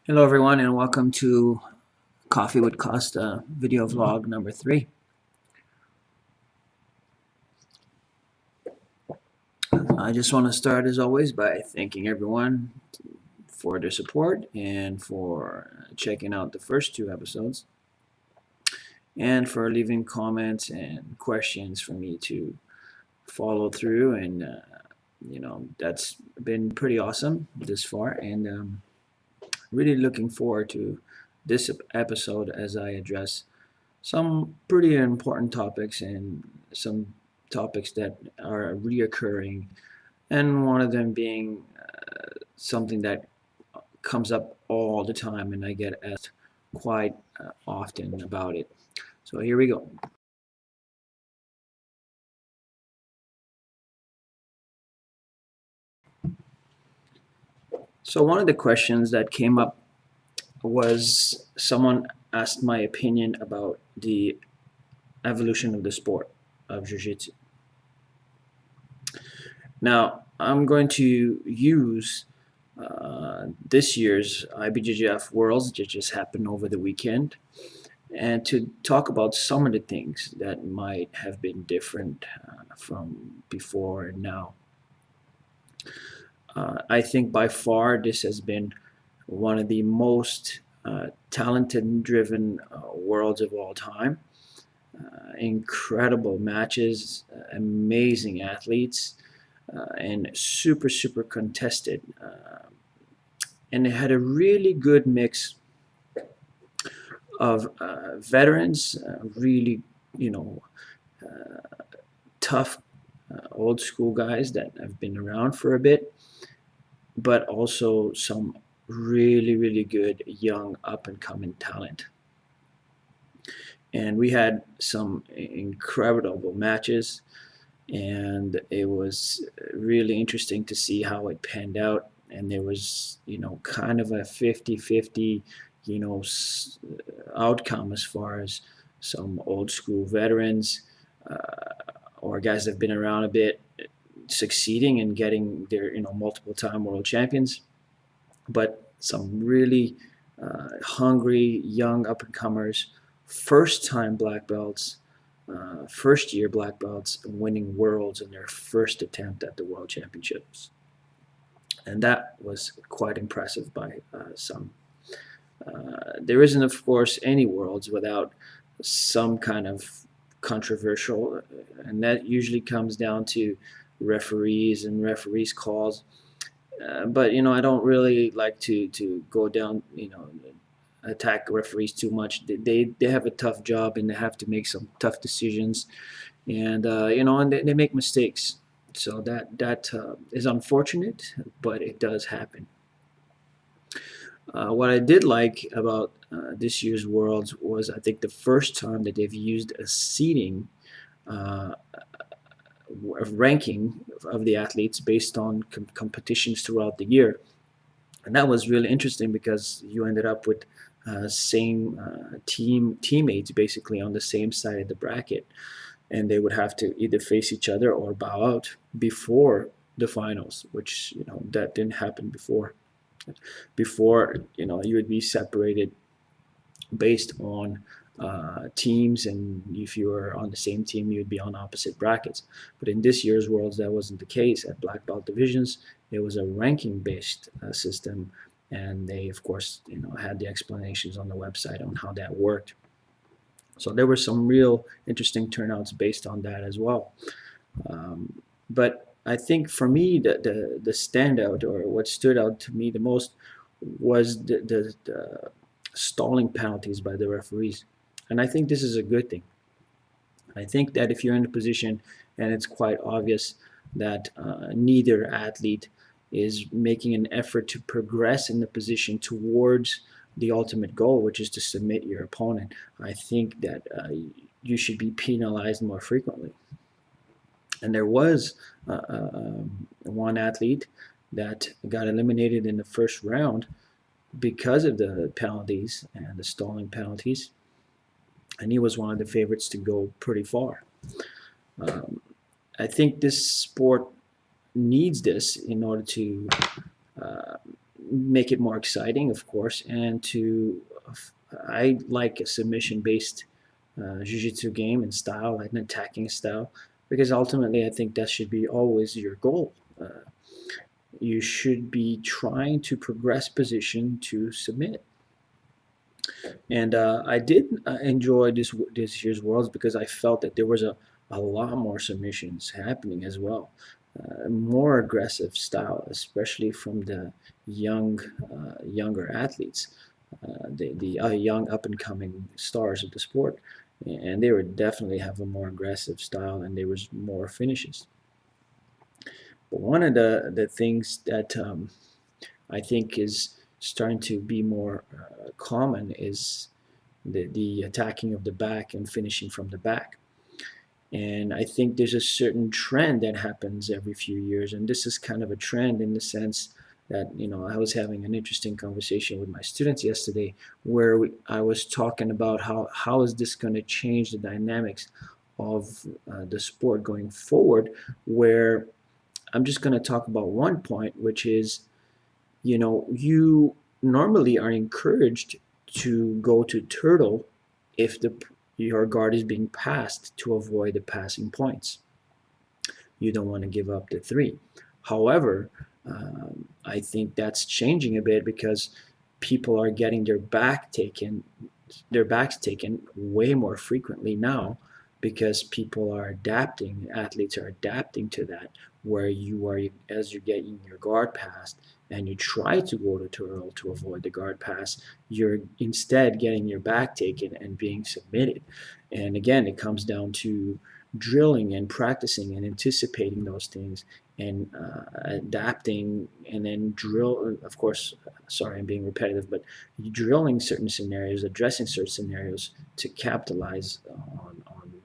Hello everyone and welcome to Coffee with Costa video vlog number 3. I just want to start as always by thanking everyone for their support and for checking out the first 2 episodes and for leaving comments and questions for me to follow through, and that's been pretty awesome this far, and really looking forward to this episode as I address some pretty important topics and some topics that are reoccurring, and one of them being something that comes up all the time, and I get asked quite often about it. So here we go. So one of the questions that came up was someone asked my opinion about the evolution of the sport of Jiu-Jitsu. Now, I'm going to use this year's IBJJF Worlds that just happened over the weekend, and to talk about some of the things that might have been different from before and now. I think by far this has been one of the most talented and driven worlds of all time. Incredible matches, amazing athletes, and super contested. And it had a really good mix of veterans, really, tough old school guys that have been around for a bit, but also some really good young up and coming talent. And we had some incredible matches, and it was really interesting to see how it panned out. And there was, kind of a 50-50, outcome as far as some old school veterans or guys that have been around a bit succeeding and getting their, multiple time world champions, but some really hungry young up and comers, first time black belts, first year black belts, winning worlds in their first attempt at the world championships. And that was quite impressive by some. There isn't, of course, any worlds without some kind of controversial, and that usually comes down to referees and referees calls. But I don't really like to go down, attack referees too much. They have a tough job, and they have to make some tough decisions, and and they make mistakes. So that is unfortunate, but it does happen. What I did like about this year's Worlds was, I think, the first time that they've used a seeding uh, ranking of the athletes based on competitions throughout the year. And that was really interesting because you ended up with same teammates basically on the same side of the bracket, and they would have to either face each other or bow out before the finals, which that didn't happen before. Before, you would be separated based on teams, and if you were on the same team, you'd be on opposite brackets. But in this year's Worlds, that wasn't the case. At black belt divisions, it was a ranking-based system, and they, of course, had the explanations on the website on how that worked. So there were some real interesting turnouts based on that as well. But I think for me, the standout, or what stood out to me the most, was the stalling penalties by the referees. And I think this is a good thing. I think that if you're in a position and it's quite obvious that neither athlete is making an effort to progress in the position towards the ultimate goal, which is to submit your opponent, I think that you should be penalized more frequently. And there was one athlete that got eliminated in the first round because of the penalties and the stalling penalties, and he was one of the favorites to go pretty far. Um, I think this sport needs this in order to uh, make it more exciting, of course, and to I like a submission-based jiu-jitsu game and style, an attacking style, because ultimately I think that should be always your goal. You should be trying to progress position to submit. And I did enjoy this year's Worlds because I felt that there was a lot more submissions happening as well. More aggressive style, especially from the younger athletes, the young up and coming stars of the sport, and they would definitely have a more aggressive style, and there was more finishes. But one of the things that I think is starting to be more common is the attacking of the back and finishing from the back. And I think there's a certain trend that happens every few years, and this is kind of a trend in the sense that I was having an interesting conversation with my students yesterday, where I was talking about how is this going to change the dynamics of the sport going forward. Where I'm just going to talk about one point, which is you normally are encouraged to go to turtle if your guard is being passed to avoid the passing points. You don't want to give up the three. However, I think that's changing a bit because people are getting their backs taken way more frequently now because people are adapting, athletes are adapting to that, where you are, as you're getting your guard passed and you try to go to turtle to avoid the guard pass, you're instead getting your back taken and being submitted. And again, it comes down to drilling and practicing and anticipating those things and adapting, and then drill, of course, sorry, I'm being repetitive, but drilling certain scenarios, addressing certain scenarios to capitalize on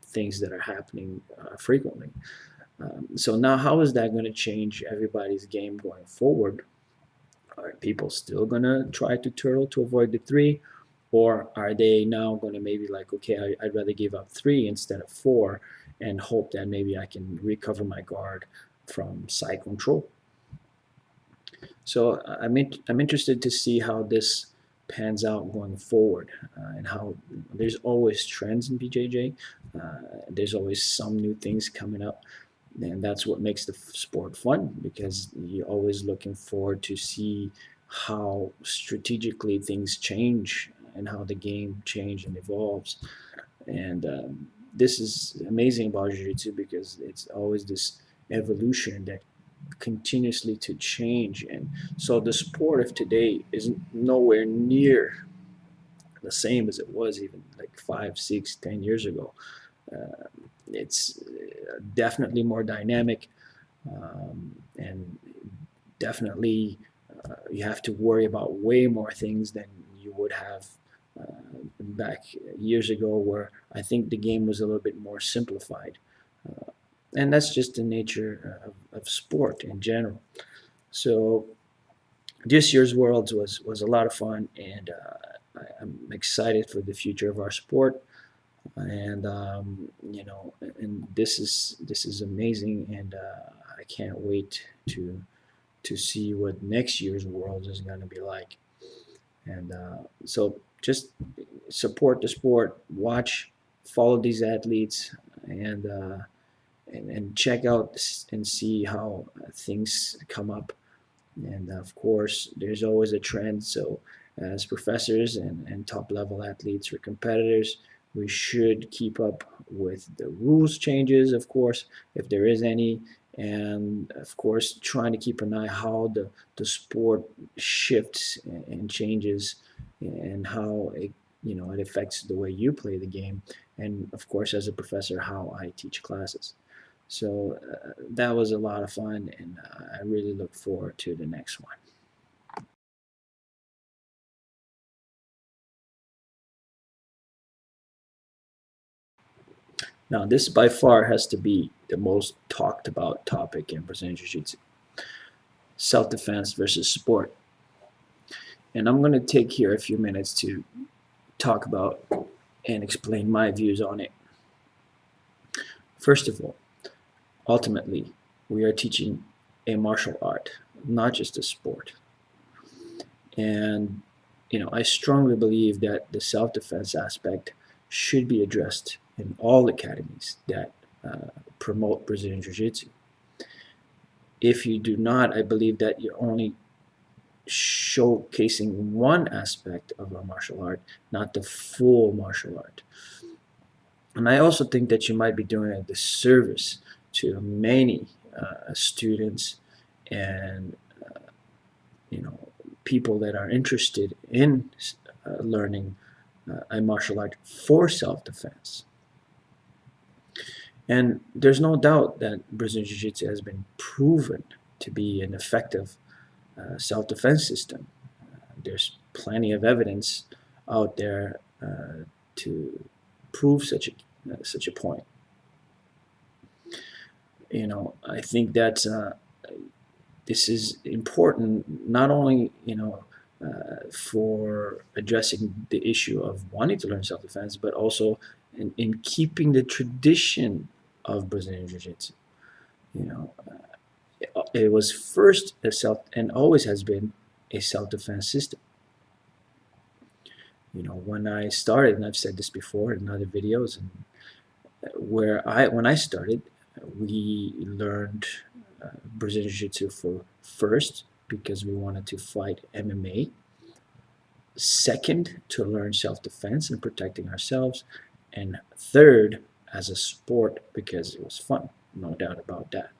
things that are happening frequently. So now, how is that going to change everybody's game going forward? Are people still going to try to turtle to avoid the three? Or are they now going to maybe like, okay, I'd rather give up three instead of four and hope that maybe I can recover my guard from side control? So I'm interested to see how this pans out going forward, and how there's always trends in BJJ. There's always some new things coming up, and that's what makes the sport fun, because you're always looking forward to see how strategically things change and how the game changes and evolves. And this is amazing about jiu-jitsu because it's always this evolution that continuously to change. And so the sport of today is nowhere near the same as it was even like 5, 6, 10 years ago. It's definitely more dynamic, and definitely you have to worry about way more things than you would have back years ago, where I think the game was a little bit more simplified. And that's just the nature of sport in general. So this year's Worlds was a lot of fun, and I'm excited for the future of our sport. And and this is amazing, and I can't wait to see what next year's Worlds is going to be like. And so just support the sport, watch, follow these athletes, and and check out and see how things come up. And of course, there's always a trend. So as professors and top level athletes or competitors, we should keep up with the rules changes, of course, if there is any, and of course trying to keep an eye how the sport shifts and changes, and how it affects the way you play the game, and of course as a professor how I teach classes. So that was a lot of fun, and I really look forward to the next one. Now, this by far has to be the most talked about topic in Brazilian Jiu Jitsu: self defense versus sport. And I'm going to take here a few minutes to talk about and explain my views on it. First of all, ultimately, we are teaching a martial art, not just a sport. And I strongly believe that the self-defense aspect should be addressed in all academies that promote Brazilian Jiu-Jitsu. If you do not, I believe that you're only showcasing one aspect of a martial art, not the full martial art. And I also think that you might be doing a disservice to many students and you know people that are interested in learning a martial art for self-defense. And there's no doubt that Brazilian Jiu-Jitsu has been proven to be an effective self-defense system. There's plenty of evidence out there to prove such a point. I think that this is important not only for addressing the issue of wanting to learn self-defense, but also in keeping the tradition of Brazilian Jiu-Jitsu. You know, it was first a self and always has been a self-defense system. When I started, and I've said this before in other videos, and when I started, we learned Brazilian Jiu-Jitsu for first because we wanted to fight MMA. Second, to learn self-defense and protecting ourselves, and third, as a sport because it was fun, no doubt about that.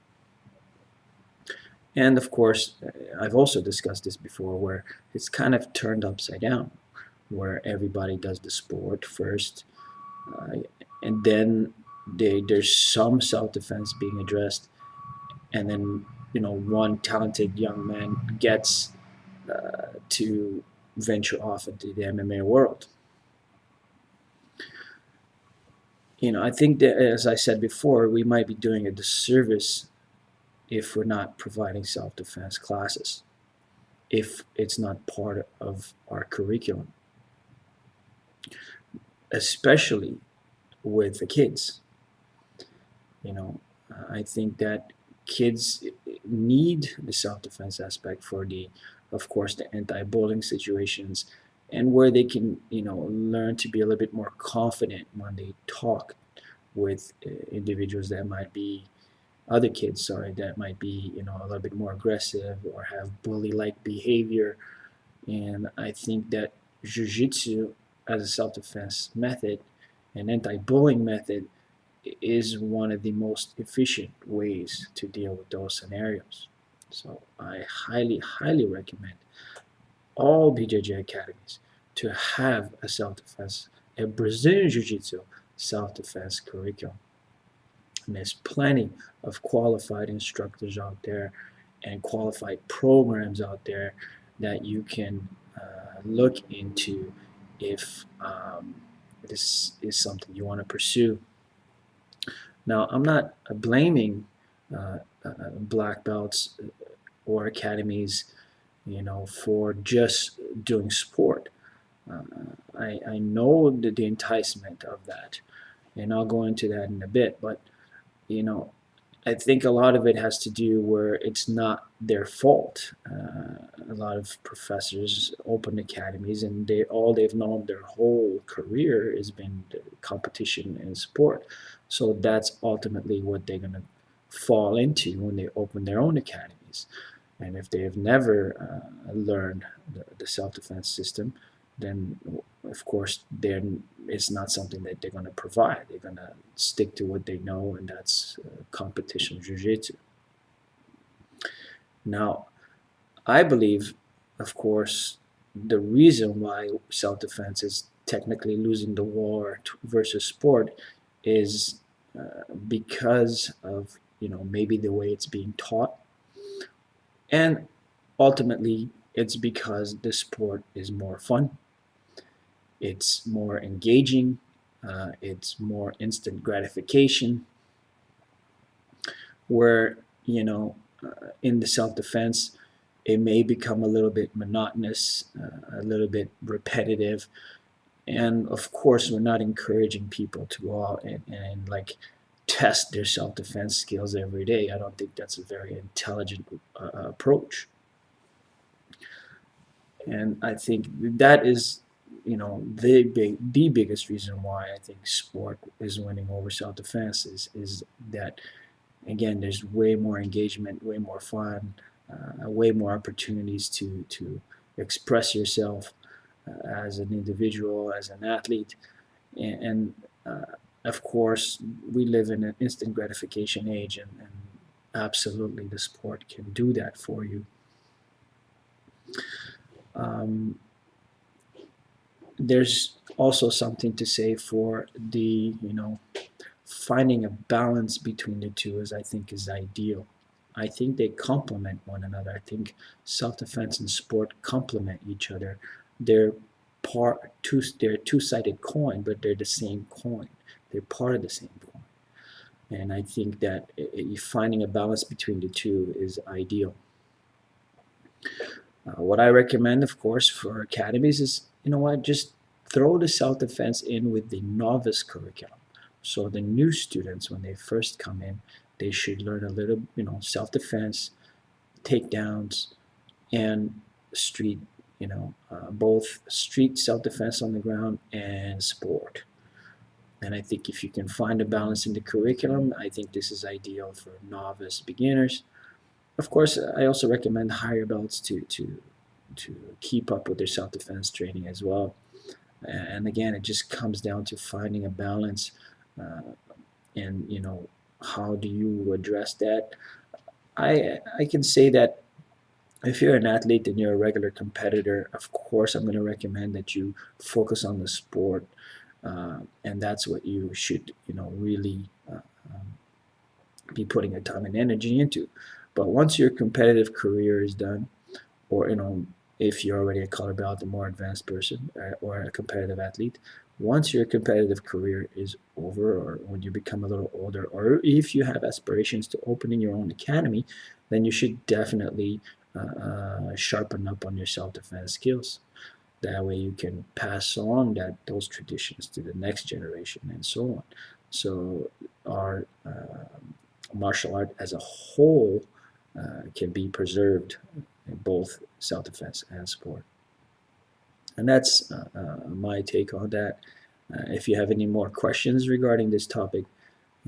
And of course, I've also discussed this before, where it's kind of turned upside down, where everybody does the sport first, and then there's some self-defense being addressed, and then one talented young man gets to venture off into the MMA world. I think that, as I said before, we might be doing a disservice if we're not providing self-defense classes, if it's not part of our curriculum, especially with the kids. I think that kids need the self-defense aspect for of course, the anti-bullying situations, and where they can, learn to be a little bit more confident when they talk with individuals that might be other kids, sorry, that might be, a little bit more aggressive or have bully-like behavior. And I think that Jiu-Jitsu as a self-defense method, an anti-bullying method, is one of the most efficient ways to deal with those scenarios. So I highly, highly recommend all BJJ academies to have a Brazilian Jiu-Jitsu self-defense curriculum. And there's plenty of qualified instructors out there and qualified programs out there that you can look into if this is something you want to pursue. Now, I'm not blaming black belts or academies, for just doing sport. I know the enticement of that, and I'll go into that in a bit. But I think a lot of it has to do where it's not their fault. A lot of professors open academies, and they've known their whole career has been competition and sport. So that's ultimately what they're going to fall into when they open their own academies. And if they have never learned the self-defense system, then of course it's not something that they're going to provide. They're going to stick to what they know, and that's competition jiu-jitsu. Now, I believe, of course, the reason why self-defense is technically losing the war versus sport is because of maybe the way it's being taught, and ultimately it's because the sport is more fun, it's more engaging, it's more instant gratification, where in the self-defense it may become a little bit monotonous, a little bit repetitive. And of course, we're not encouraging people to go out and like test their self-defense skills every day. I don't think that's a very intelligent approach. And I think that is, the biggest reason why I think sport is winning over self-defense is that, again, there's way more engagement, way more fun, way more opportunities to express yourself as an individual, as an athlete, and of course, we live in an instant gratification age, and absolutely the sport can do that for you. Um, there's also something to say for the, finding a balance between the two, as I think is ideal. I think they complement one another. I think self-defense and sport complement each other. They're they're a two-sided coin, but they're the same coin. They're part of the same coin. And I think that finding a balance between the two is ideal. What I recommend, of course, for academies is, just throw the self-defense in with the novice curriculum. So the new students, when they first come in, they should learn a little, self-defense, takedowns, and street, both street self-defense on the ground and sport. And I think if you can find a balance in the curriculum, I think this is ideal for novice beginners. Of course, I also recommend higher belts to keep up with their self-defense training as well. And again, it just comes down to finding a balance, uh, and how do you address that? I can say that if you're an athlete and you're a regular competitor, of course, I'm going to recommend that you focus on the sport, and that's what you should, really um, be putting your time and energy into. But once your competitive career is done, or if you're already a color belt, a more advanced person, or a competitive athlete, once your competitive career is over, or when you become a little older, or if you have aspirations to opening your own academy, then you should definitely sharpen up on your self-defense skills. That way you can pass on those traditions to the next generation and so on. So our martial art as a whole can be preserved in both self-defense and sport. And that's my take on that. If you have any more questions regarding this topic,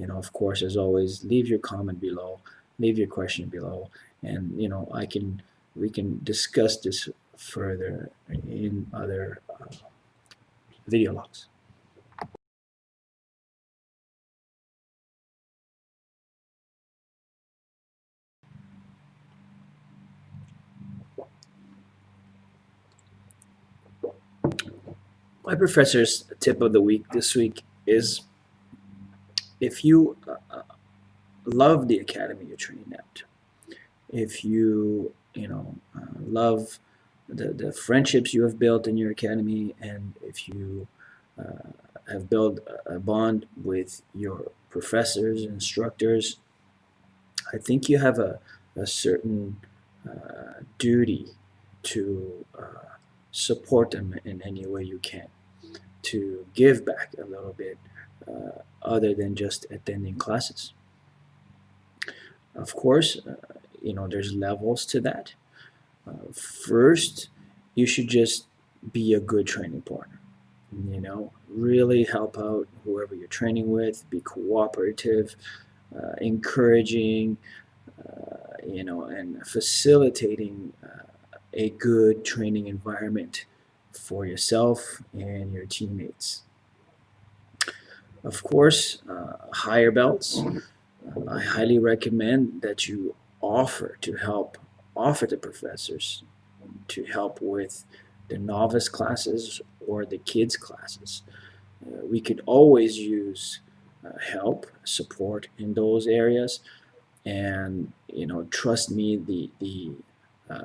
of course, as always, leave your comment below, leave your question below, and we can discuss this further in other video logs. My professor's tip of the week this week is, if you love the academy you're trained at, if you love the friendships you have built in your academy, and if you uh, have built a bond with your professors and instructors, I think you have a certain duty to support them in any way you can, to give back a little bit, other than just attending classes. Of course, there's levels to that. First, you should just be a good training partner. Really help out whoever you're training with, be cooperative, encouraging, and facilitating a good training environment for yourself and your teammates. Of course, higher belts, I highly recommend that you offer the professors to help with the novice classes or the kids classes. We could always use help, support in those areas, and trust me, uh,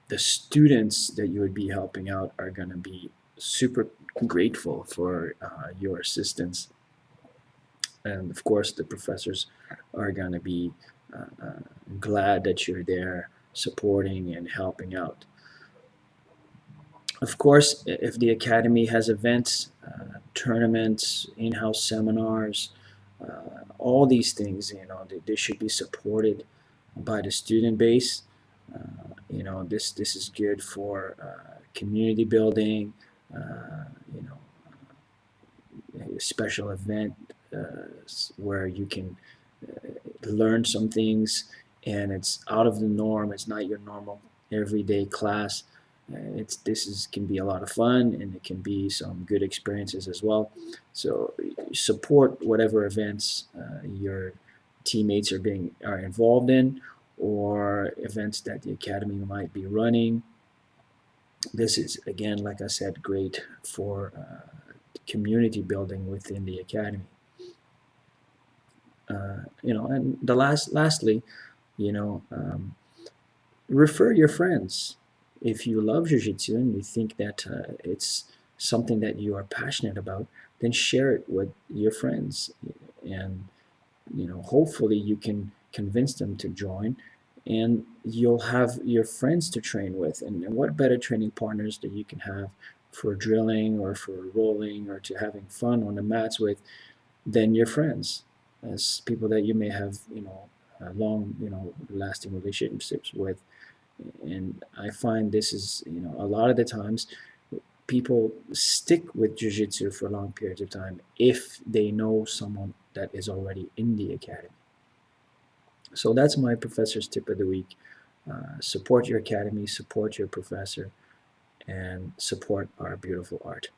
the students that you would be helping out are going to be super grateful for your assistance, and of course the professors are going to be glad that you're there supporting and helping out. Of course, if the academy has events, tournaments, in-house seminars, all these things, they should be supported by the student base. This is good for community building, you know, a special event where you can learn some things, and it's out of the norm. It's not your normal everyday class. It's this is can be a lot of fun, and it can be some good experiences as well. So support whatever events your teammates are involved in, or events that the academy might be running. This is, again, like I said, great for community building within the academy. And lastly, you know, refer your friends. If you love jiu-jitsu and you think that it's something that you are passionate about, then share it with your friends, and hopefully you can convince them to join, and you'll have your friends to train with. And what better training partners that you can have for drilling or for rolling or to having fun on the mats with than your friends, as people that you may have long lasting relationships with. And I find this is, a lot of the times people stick with jiu-jitsu for long periods of time if they know someone that is already in the academy. So that's my professor's tip of the week. Support your academy, support your professor, and support our beautiful art.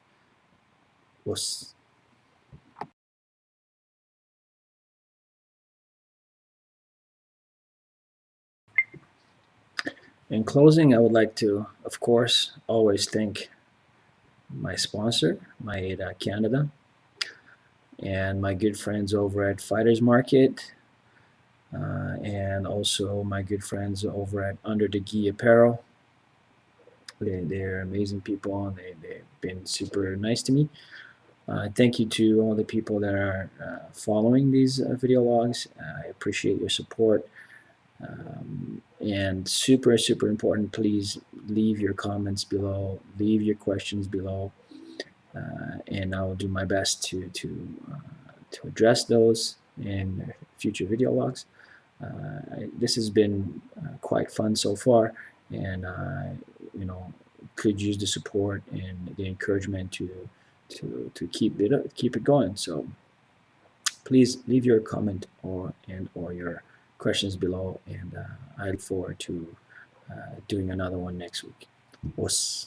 In closing, I would like to, of course, always thank my sponsor, Maeda Canada, and my good friends over at Fighters Market, and also my good friends over at Under the Gi Apparel. They're amazing people, and they've been super nice to me. Thank you to all the people that are following these video logs. I appreciate your support. And super, super important, please leave your comments below, leave your questions below, and I will do my best to address those in future video logs. This has been quite fun so far, and could use the support and the encouragement to keep it going. So please leave your comment or your questions below, and I look forward to doing another one next week. Was.